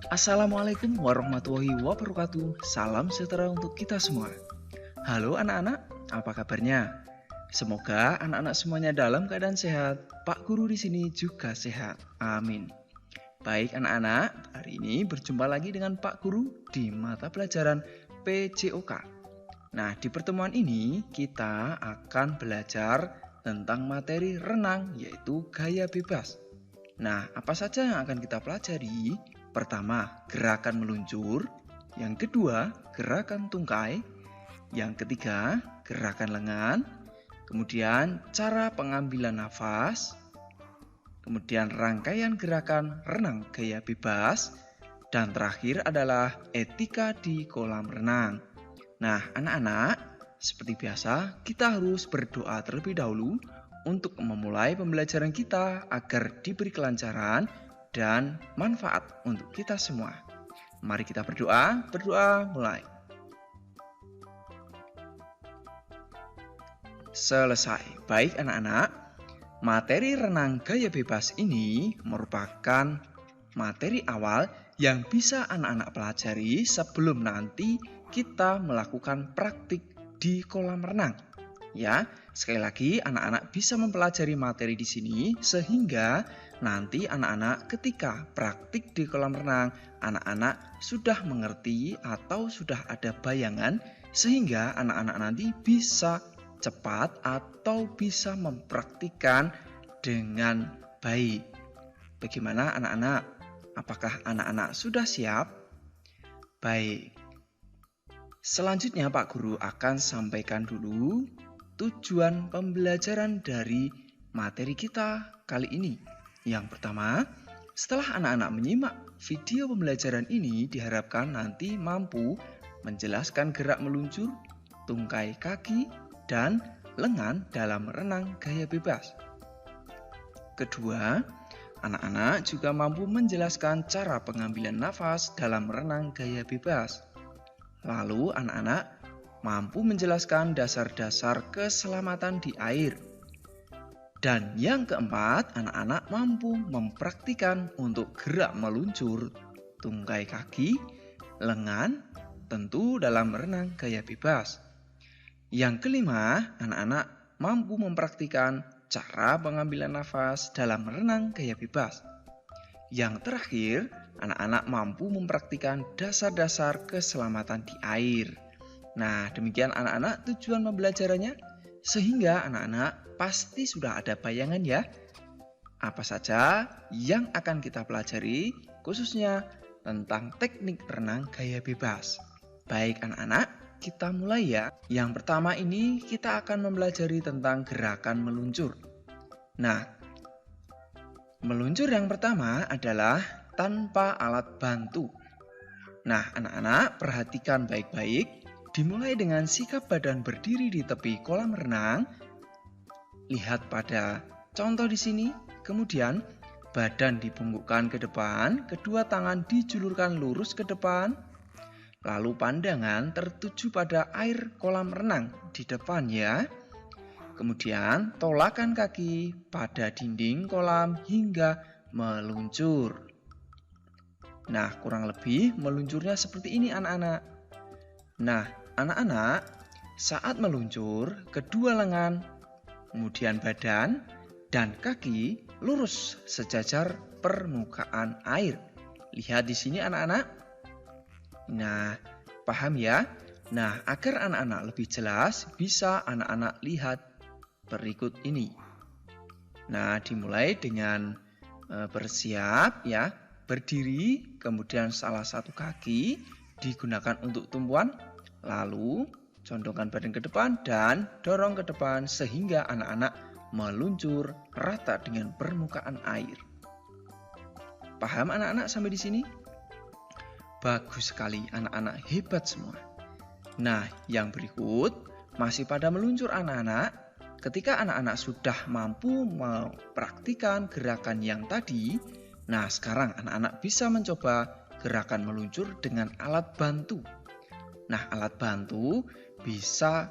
Assalamualaikum warahmatullahi wabarakatuh. Salam sejahtera untuk kita semua. Halo anak-anak, apa kabarnya? Semoga anak-anak semuanya dalam keadaan sehat. Pak Guru di sini juga sehat. Amin. Baik anak-anak, hari ini berjumpa lagi dengan Pak Guru di mata pelajaran PJOK. Nah, di pertemuan ini kita akan belajar tentang materi renang, yaitu gaya bebas. Nah, apa saja yang akan kita pelajari? Pertama, gerakan meluncur. Yang kedua, gerakan tungkai. Yang ketiga, gerakan lengan. Kemudian, cara pengambilan nafas. Kemudian, rangkaian gerakan renang gaya bebas. Dan terakhir adalah etika di kolam renang. Nah, anak-anak, seperti biasa, kita harus berdoa terlebih dahulu untuk memulai pembelajaran kita agar diberi kelancaran dan manfaat untuk kita semua. Mari kita berdoa mulai. Selesai. Baik anak-anak, materi renang gaya bebas ini merupakan materi awal yang bisa anak-anak pelajari sebelum nanti kita melakukan praktik di kolam renang. Ya, sekali lagi anak-anak bisa mempelajari materi di sini sehingga nanti anak-anak ketika praktik di kolam renang, anak-anak sudah mengerti atau sudah ada bayangan sehingga anak-anak nanti bisa cepat atau bisa mempraktikkan dengan baik. Bagaimana anak-anak? Apakah anak-anak sudah siap? Baik. Selanjutnya Pak Guru akan sampaikan dulu tujuan pembelajaran dari materi kita kali ini. Yang pertama, setelah anak-anak menyimak video pembelajaran ini diharapkan nanti mampu menjelaskan gerak meluncur, tungkai kaki, dan lengan dalam renang gaya bebas. Kedua, anak-anak juga mampu menjelaskan cara pengambilan nafas dalam renang gaya bebas. Lalu anak-anak mampu menjelaskan dasar-dasar keselamatan di air. Dan yang keempat, anak-anak mampu mempraktikkan untuk gerak meluncur, tungkai kaki, lengan, tentu dalam renang gaya bebas. Yang kelima, anak-anak mampu mempraktikkan cara pengambilan nafas dalam renang gaya bebas. Yang terakhir, anak-anak mampu mempraktikkan dasar-dasar keselamatan di air. Nah, demikian anak-anak tujuan pembelajarannya, sehingga anak-anak pasti sudah ada bayangan ya. Apa saja yang akan kita pelajari, khususnya tentang teknik renang gaya bebas. Baik anak-anak, kita mulai ya. Yang pertama ini kita akan mempelajari tentang gerakan meluncur. Nah, meluncur yang pertama adalah tanpa alat bantu. Nah, anak-anak perhatikan baik-baik. Dimulai dengan sikap badan berdiri di tepi kolam renang. Lihat pada contoh di sini. Kemudian badan dibungkukkan ke depan, kedua tangan dijulurkan lurus ke depan. Lalu pandangan tertuju pada air kolam renang di depan ya. Kemudian tolakan kaki pada dinding kolam hingga meluncur. Nah, kurang lebih meluncurnya seperti ini anak-anak. Nah, anak-anak, saat meluncur, kedua lengan, kemudian badan, dan kaki lurus sejajar permukaan air. Lihat di sini anak-anak. Nah, paham ya? Nah, agar anak-anak lebih jelas, bisa anak-anak lihat berikut ini. Nah, dimulai dengan bersiap ya, berdiri, kemudian salah satu kaki digunakan untuk tumpuan. Lalu, condongkan badan ke depan dan dorong ke depan sehingga anak-anak meluncur rata dengan permukaan air. Paham anak-anak sampai di sini? Bagus sekali, anak-anak hebat semua. Nah, yang berikut masih pada meluncur anak-anak. Ketika anak-anak sudah mampu mempraktikkan gerakan yang tadi, nah sekarang anak-anak bisa mencoba gerakan meluncur dengan alat bantu. Nah, alat bantu bisa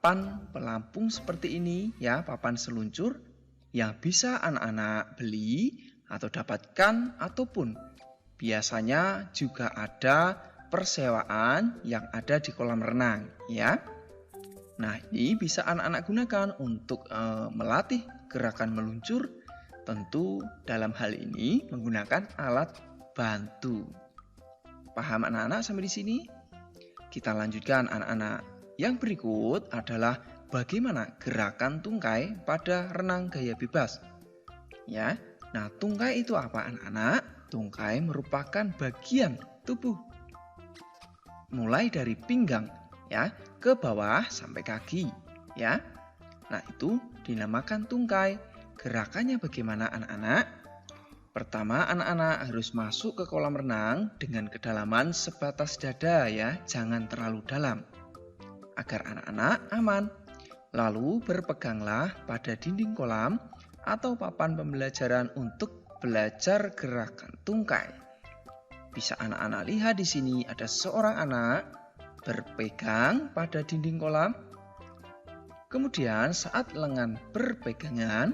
papan pelampung seperti ini ya, papan seluncur yang bisa anak-anak beli atau dapatkan, ataupun biasanya juga ada persewaan yang ada di kolam renang ya. Nah, ini bisa anak-anak gunakan untuk melatih gerakan meluncur, tentu dalam hal ini menggunakan alat bantu. Paham anak-anak sampai di sini? Kita lanjutkan anak-anak. Yang berikut adalah bagaimana gerakan tungkai pada renang gaya bebas. Ya. Nah, tungkai itu apa anak-anak? Tungkai merupakan bagian tubuh mulai dari pinggang ya ke bawah sampai kaki ya. Nah, itu dinamakan tungkai. Gerakannya bagaimana anak-anak? Pertama, anak-anak harus masuk ke kolam renang dengan kedalaman sebatas dada ya, jangan terlalu dalam agar anak-anak aman. Lalu berpeganglah pada dinding kolam atau papan pembelajaran untuk belajar gerakan tungkai. Bisa anak-anak lihat di sini ada seorang anak berpegang pada dinding kolam. Kemudian saat lengan berpegangan,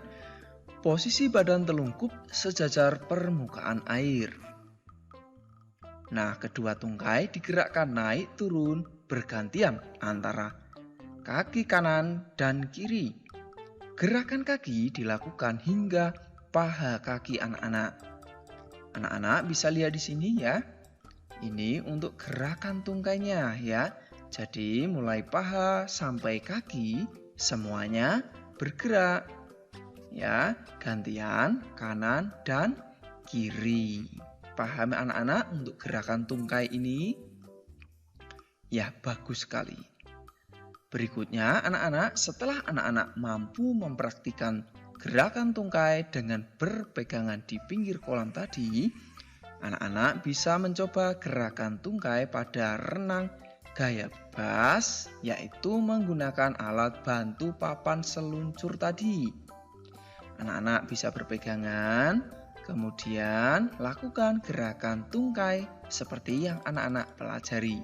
posisi badan telungkup sejajar permukaan air. Nah, kedua tungkai digerakkan naik turun bergantian antara kaki kanan dan kiri. Gerakan kaki dilakukan hingga paha kaki anak-anak. Anak-anak bisa lihat di sini ya. Ini untuk gerakan tungkainya ya. Jadi mulai paha sampai kaki semuanya bergerak. Ya, gantian kanan dan kiri. Paham anak-anak untuk gerakan tungkai ini? Ya, bagus sekali. Berikutnya anak-anak, setelah anak-anak mampu mempraktikkan gerakan tungkai dengan berpegangan di pinggir kolam tadi, anak-anak bisa mencoba gerakan tungkai pada renang gaya bebas, yaitu menggunakan alat bantu papan seluncur tadi. Anak-anak bisa berpegangan, kemudian lakukan gerakan tungkai seperti yang anak-anak pelajari.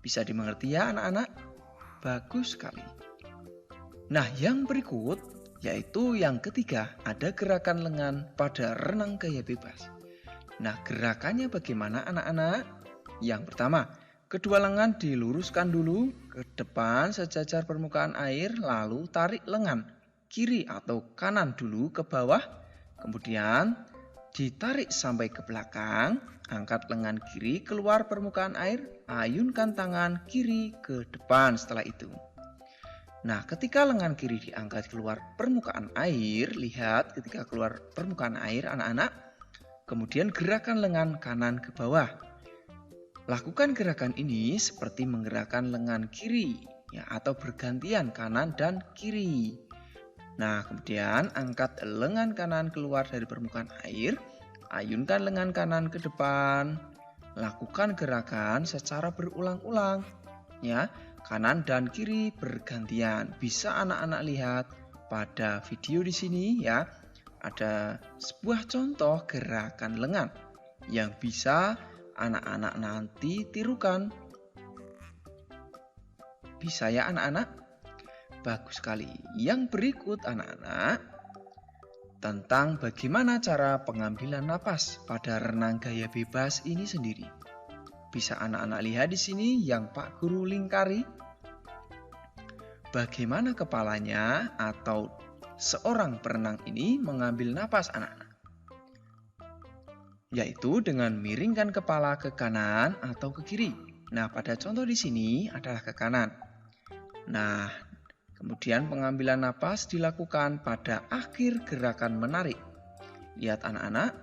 Bisa dimengerti ya anak-anak? Bagus sekali. Nah, yang berikut yaitu yang ketiga, ada gerakan lengan pada renang gaya bebas. Nah, gerakannya bagaimana anak-anak? Yang pertama, kedua lengan diluruskan dulu ke depan sejajar permukaan air, lalu tarik lengan kiri atau kanan dulu ke bawah, kemudian ditarik sampai ke belakang, angkat lengan kiri keluar permukaan air, ayunkan tangan kiri ke depan setelah itu. Nah, ketika lengan kiri diangkat keluar permukaan air, lihat ketika keluar permukaan air anak-anak, kemudian gerakan lengan kanan ke bawah. Lakukan gerakan ini seperti menggerakkan lengan kiri ya, atau bergantian kanan dan kiri. Nah, kemudian angkat lengan kanan keluar dari permukaan air, ayunkan lengan kanan ke depan. Lakukan gerakan secara berulang-ulang ya. Kanan dan kiri bergantian. Bisa anak-anak lihat pada video di sini ya. Ada sebuah contoh gerakan lengan yang bisa anak-anak nanti tirukan. Bisa ya anak-anak? Bagus sekali. Yang berikut anak-anak tentang bagaimana cara pengambilan napas pada renang gaya bebas ini sendiri. Bisa anak-anak lihat di sini yang Pak Guru lingkari. Bagaimana kepalanya atau seorang perenang ini mengambil napas anak-anak. Yaitu dengan miringkan kepala ke kanan atau ke kiri. Nah, pada contoh di sini adalah ke kanan. Nah, kemudian pengambilan napas dilakukan pada akhir gerakan menarik. Lihat anak-anak.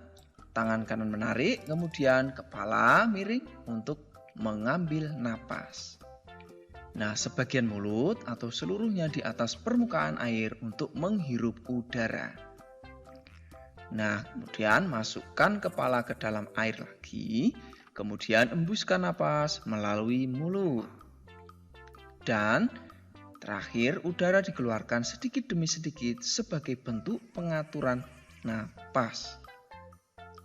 Tangan kanan menarik, kemudian kepala miring untuk mengambil napas. Nah, sebagian mulut atau seluruhnya di atas permukaan air untuk menghirup udara. Nah, kemudian masukkan kepala ke dalam air lagi, kemudian embuskan napas melalui mulut. Dan terakhir, udara dikeluarkan sedikit demi sedikit sebagai bentuk pengaturan napas.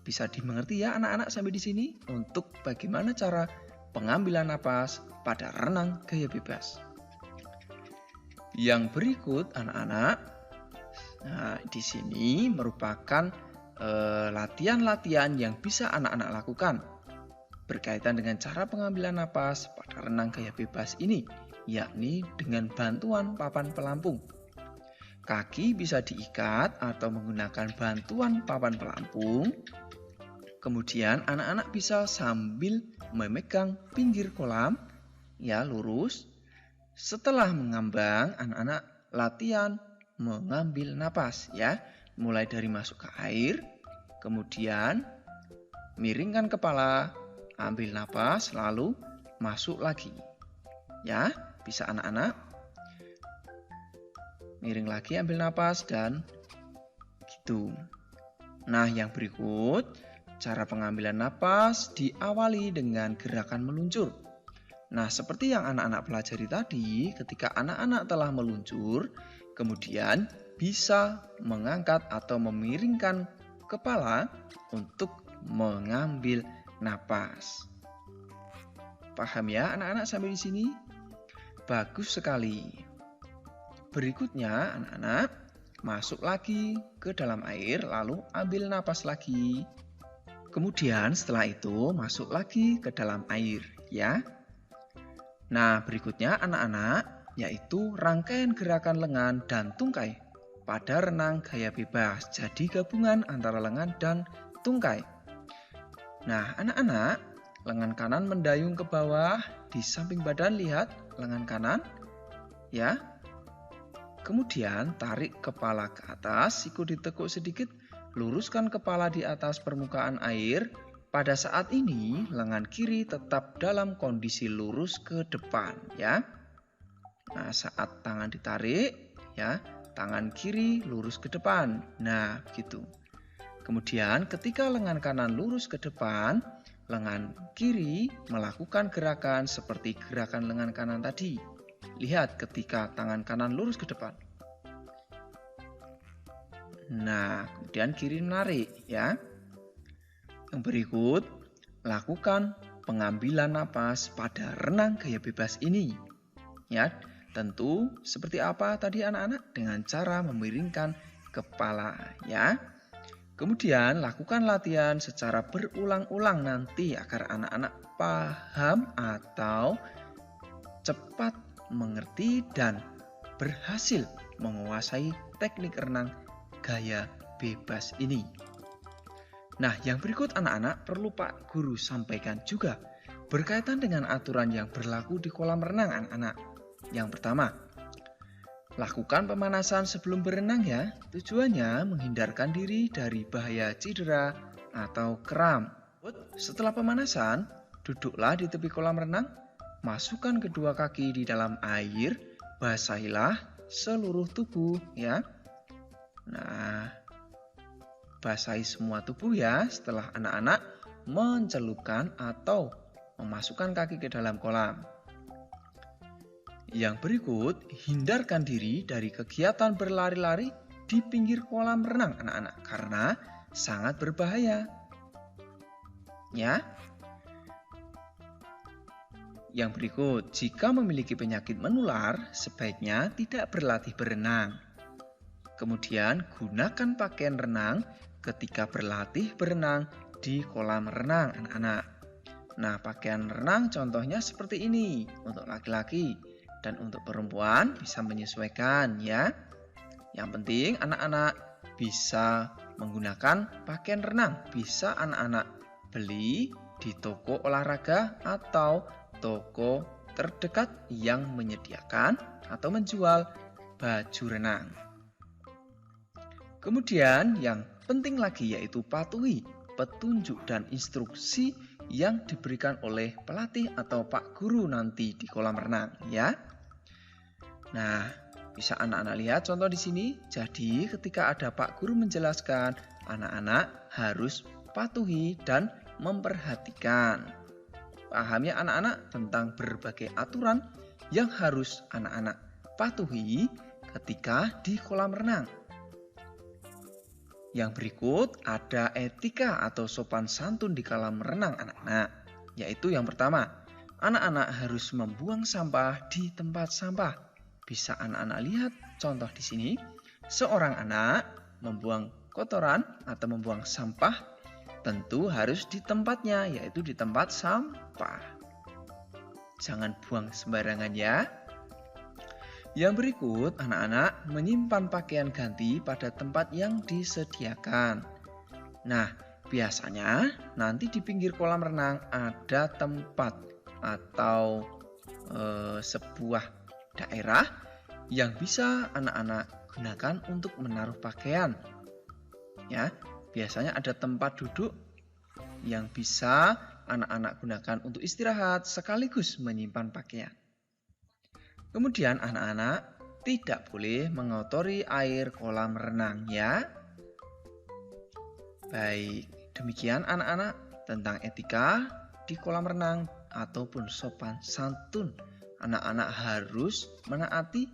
Bisa dimengerti ya anak-anak sampai di sini untuk bagaimana cara pengambilan napas pada renang gaya bebas. Yang berikut anak-anak, nah di sini merupakan latihan-latihan yang bisa anak-anak lakukan berkaitan dengan cara pengambilan napas pada renang gaya bebas ini, yakni dengan bantuan papan pelampung. Kaki bisa diikat atau menggunakan bantuan papan pelampung. Kemudian anak-anak bisa sambil memegang pinggir kolam, ya lurus. Setelah mengambang, anak-anak latihan mengambil napas, ya. Mulai dari masuk ke air, kemudian miringkan kepala, ambil napas, lalu masuk lagi. Ya, bisa anak-anak miring lagi, ambil napas, dan gitu. Nah, yang berikut, cara pengambilan napas diawali dengan gerakan meluncur. Nah, seperti yang anak-anak pelajari tadi, ketika anak-anak telah meluncur, kemudian bisa mengangkat atau memiringkan kepala untuk mengambil napas. Paham ya anak-anak sampai di sini? Bagus sekali. Berikutnya anak-anak masuk lagi ke dalam air lalu ambil napas lagi. Kemudian setelah itu masuk lagi ke dalam air, ya. Nah, berikutnya anak-anak yaitu rangkaian gerakan lengan dan tungkai pada renang gaya bebas. Jadi gabungan antara lengan dan tungkai. Nah, anak-anak, lengan kanan mendayung ke bawah di samping badan, lihat lengan kanan, ya. Kemudian tarik kepala ke atas, siku ditekuk sedikit, luruskan kepala di atas permukaan air. Pada saat ini, lengan kiri tetap dalam kondisi lurus ke depan, ya. Nah, saat tangan ditarik, ya, tangan kiri lurus ke depan. Nah, gitu. Kemudian ketika lengan kanan lurus ke depan, lengan kiri melakukan gerakan seperti gerakan lengan kanan tadi. Lihat ketika tangan kanan lurus ke depan. Nah, kemudian kiri menarik, ya. Yang berikut, lakukan pengambilan napas pada renang gaya bebas ini. Ya, tentu seperti apa tadi anak-anak? Dengan cara memiringkan kepala, ya. Kemudian lakukan latihan secara berulang-ulang nanti agar anak-anak paham atau cepat mengerti dan berhasil menguasai teknik renang gaya bebas ini. Nah, yang berikut anak-anak perlu Pak Guru sampaikan juga berkaitan dengan aturan yang berlaku di kolam renang anak-anak. Yang pertama, lakukan pemanasan sebelum berenang ya. Tujuannya menghindarkan diri dari bahaya cedera atau kram. Setelah pemanasan, duduklah di tepi kolam renang, masukkan kedua kaki di dalam air, basahilah seluruh tubuh ya. Nah, basahi semua tubuh ya setelah anak-anak mencelupkan atau memasukkan kaki ke dalam kolam. Yang berikut, hindarkan diri dari kegiatan berlari-lari di pinggir kolam renang anak-anak karena sangat berbahaya. Ya. Yang berikut, jika memiliki penyakit menular, sebaiknya tidak berlatih berenang. Kemudian, gunakan pakaian renang ketika berlatih berenang di kolam renang anak-anak. Nah, pakaian renang contohnya seperti ini untuk laki-laki. Dan untuk perempuan bisa menyesuaikan ya. Yang penting anak-anak bisa menggunakan pakaian renang. Bisa anak-anak beli di toko olahraga atau toko terdekat yang menyediakan atau menjual baju renang. Kemudian yang penting lagi yaitu patuhi petunjuk dan instruksi yang diberikan oleh pelatih atau Pak Guru nanti di kolam renang ya. Nah, bisa anak-anak lihat contoh di sini. Jadi, ketika ada Pak Guru menjelaskan, anak-anak harus patuhi dan memperhatikan. Paham ya anak-anak tentang berbagai aturan yang harus anak-anak patuhi ketika di kolam renang. Yang berikut ada etika atau sopan santun di kolam renang anak-anak. Yaitu yang pertama, anak-anak harus membuang sampah di tempat sampah. Bisa anak-anak lihat contoh di sini. Seorang anak membuang kotoran atau membuang sampah tentu harus di tempatnya, yaitu di tempat sampah. Jangan buang sembarangan ya. Yang berikut, anak-anak menyimpan pakaian ganti pada tempat yang disediakan. Nah, biasanya nanti di pinggir kolam renang ada tempat atau sebuah daerah yang bisa anak-anak gunakan untuk menaruh pakaian. Ya, biasanya ada tempat duduk yang bisa anak-anak gunakan untuk istirahat sekaligus menyimpan pakaian. Kemudian anak-anak tidak boleh mengotori air kolam renang ya. Baik, demikian anak-anak tentang etika di kolam renang ataupun sopan santun. Anak-anak harus menaati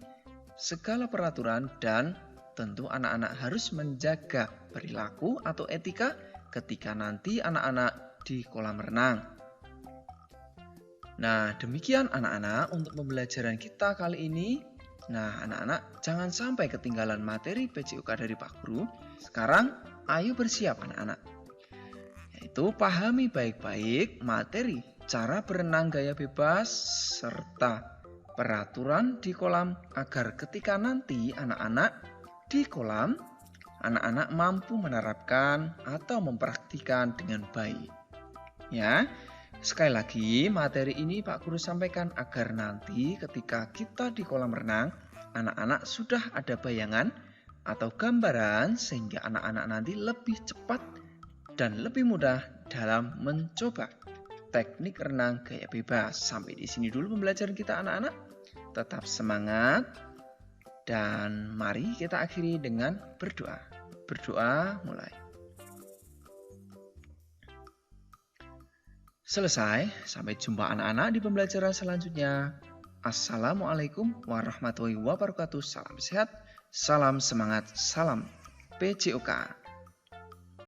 segala peraturan dan tentu anak-anak harus menjaga perilaku atau etika ketika nanti anak-anak di kolam renang. Nah, demikian anak-anak untuk pembelajaran kita kali ini. Nah, anak-anak jangan sampai ketinggalan materi PJOK dari Pak Guru. Sekarang, ayo bersiap anak-anak. Yaitu pahami baik-baik materi cara berenang gaya bebas serta peraturan di kolam agar ketika nanti anak-anak di kolam, anak-anak mampu menerapkan atau mempraktikkan dengan baik. Ya. Sekali lagi, materi ini Pak Guru sampaikan agar nanti ketika kita di kolam renang, anak-anak sudah ada bayangan atau gambaran sehingga anak-anak nanti lebih cepat dan lebih mudah dalam mencoba teknik renang gaya bebas. Sampai di sini dulu pembelajaran kita anak-anak. Tetap semangat dan mari kita akhiri dengan berdoa. Berdoa mulai. Selesai, sampai jumpa anak-anak di pembelajaran selanjutnya. Assalamualaikum warahmatullahi wabarakatuh. Salam sehat, salam semangat, salam PJOK.